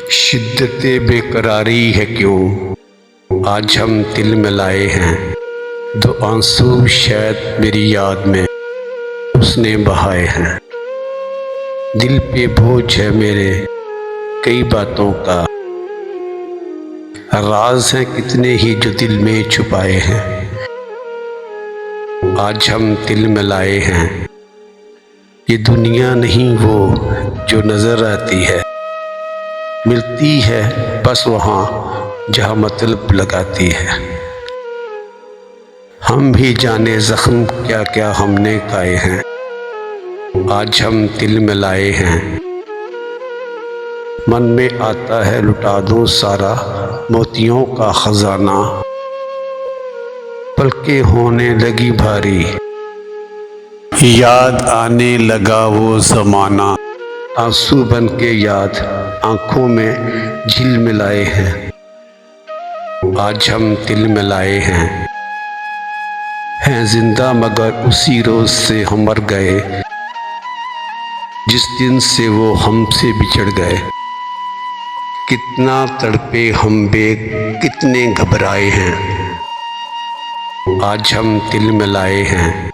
शिद्दत बेकरारी है क्यों, आज हम दिल मिलाए हैं। दो आंसू शायद मेरी याद में उसने बहाए हैं। दिल पे बोझ है मेरे कई बातों का, राज हैं कितने ही जो दिल में छुपाए हैं। आज हम दिल मिलाए हैं। ये दुनिया नहीं वो जो नजर आती है, मिलती है बस वहाँ जहाँ मतलब लगाती है। हम भी जाने जख्म क्या क्या हमने खाए हैं, आज हम दिल मिलाए हैं। मन में आता है लुटा दूं सारा मोतियों का खजाना, पलकें होने लगी भारी, याद आने लगा वो ज़माना। आंसू बन के याद आंखों में झिल मिलाए हैं, आज हम दिल मिलाए हैं जिंदा मगर उसी रोज से हम मर गए, जिस दिन से वो हमसे बिछड़ गए। कितना तड़पे हम कितने घबराए हैं, आज हम दिल मिलाए हैं।